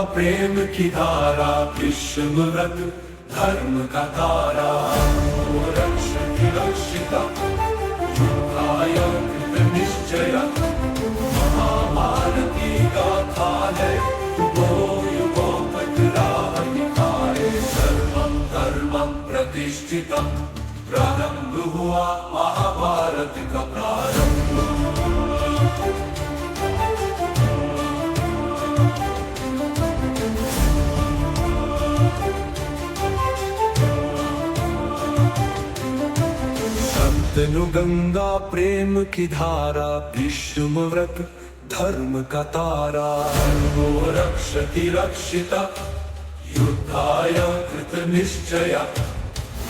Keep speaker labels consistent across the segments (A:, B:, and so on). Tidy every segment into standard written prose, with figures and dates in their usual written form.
A: प्रेम की धारा, विश्वव्रत धर्म का तारा। रक्षति रक्षिता युद्धाय कृतनिश्चया, महाभारती गाथा है युगो युगो तक राह दिखाए। सर्वं धर्मं प्रतिष्ठितम्, प्रारंभ हुआ महाभारत का प्रारंभ। शंतनु गंगा प्रेम की धारा, विश्वव्रत धर्म का तारा। वो रक्षति रक्षिता युद्धाय कृतनिश्चया,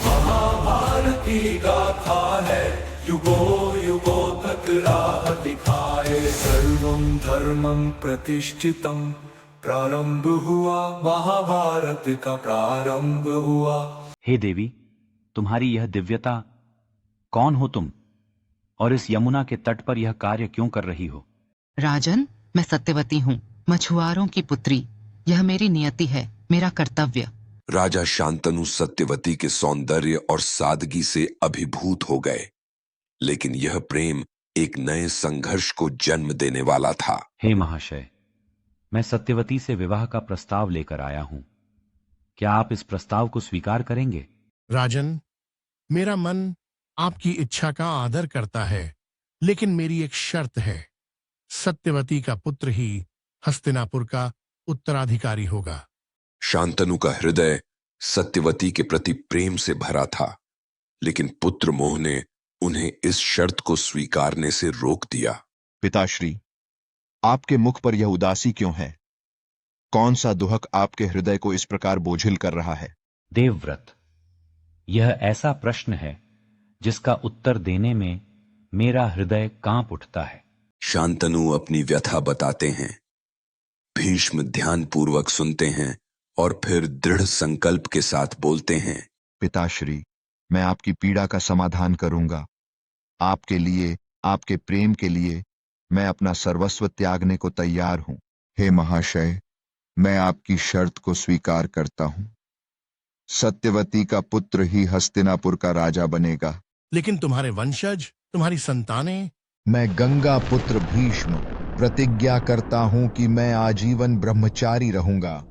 A: महाभारती गाथा है युगो युगो तक राह दिखाए। सर्वं धर्मं प्रतिष्ठितम्, प्रारंभ हुआ महाभारत का प्रारंभ हुआ।
B: हे देवी, तुम्हारी यह दिव्यता, कौन हो तुम और इस यमुना के तट पर यह कार्य क्यों कर रही हो?
C: राजन, मैं सत्यवती हूँ, मछुआरों की पुत्री। यह मेरी नियति है, मेरा कर्तव्य।
D: राजा शांतनु सत्यवती के सौंदर्य और सादगी से अभिभूत हो गए, लेकिन यह प्रेम एक नए संघर्ष को जन्म देने वाला था।
B: हे महाशय, मैं सत्यवती से विवाह का प्रस्ताव लेकर आया हूं। क्या आप इस प्रस्ताव को स्वीकार करेंगे?
E: राजन, मेरा मन आपकी इच्छा का आदर करता है, लेकिन मेरी एक शर्त है। सत्यवती का पुत्र ही हस्तिनापुर का उत्तराधिकारी होगा।
D: शांतनु का हृदय सत्यवती के प्रति प्रेम से भरा था, लेकिन पुत्र मोह ने उन्हें इस शर्त को स्वीकारने से रोक दिया।
F: पिताश्री, आपके मुख पर यह उदासी क्यों है? कौन सा दुहक आपके हृदय को इस प्रकार बोझिल कर रहा है?
B: देवव्रत, यह ऐसा प्रश्न है जिसका उत्तर देने में मेरा हृदय कांप उठता है।
D: शांतनु अपनी व्यथा बताते हैं। भीष्म ध्यानपूर्वक सुनते हैं और फिर दृढ़ संकल्प के साथ बोलते हैं।
F: पिताश्री, मैं आपकी पीड़ा का समाधान करूंगा। आपके लिए, आपके प्रेम के लिए मैं अपना सर्वस्व त्यागने को तैयार हूं। हे महाशय, मैं आपकी शर्त को स्वीकार करता हूं। सत्यवती का पुत्र ही हस्तिनापुर का राजा बनेगा।
E: लेकिन तुम्हारे वंशज, तुम्हारी संतानें?
F: मैं गंगा पुत्र भीष्म प्रतिज्ञा करता हूं कि मैं आजीवन ब्रह्मचारी रहूंगा।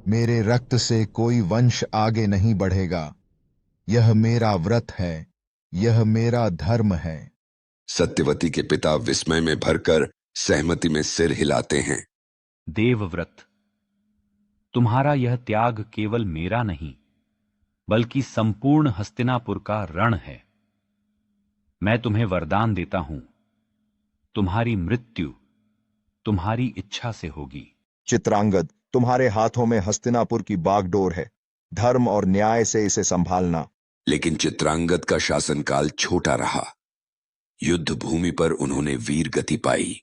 F: मेरे रक्त से कोई वंश आगे नहीं बढ़ेगा। यह मेरा व्रत है, यह मेरा धर्म है।
D: सत्यवती के पिता विस्मय में भरकर सहमति में सिर हिलाते हैं।
B: देवव्रत, तुम्हारा यह त्याग केवल मेरा नहीं, बल्कि संपूर्ण हस्तिनापुर का रण है। मैं तुम्हें वरदान देता हूं, तुम्हारी मृत्यु तुम्हारी इच्छा से होगी।
F: चित्रांगद, तुम्हारे हाथों में हस्तिनापुर की बागडोर है। धर्म और न्याय से इसे संभालना।
D: लेकिन चित्रांगद का शासनकाल छोटा रहा। युद्ध भूमि पर उन्होंने वीर गति पाई।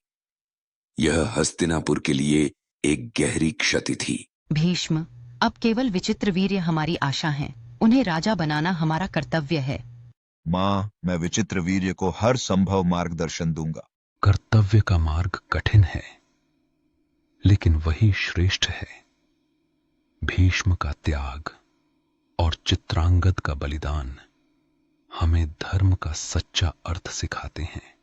D: यह हस्तिनापुर के लिए एक गहरी क्षति थी।
C: भीष्म, अब केवल विचित्र वीर्य हमारी आशा है। उन्हें राजा बनाना हमारा कर्तव्य है।
F: मां, मैं विचित्र वीर्य को हर संभव मार्गदर्शन दूंगा।
G: कर्तव्य का मार्ग कठिन है, लेकिन वही श्रेष्ठ है। भीष्म का त्याग और चित्रांगद का बलिदान हमें धर्म का सच्चा अर्थ सिखाते हैं।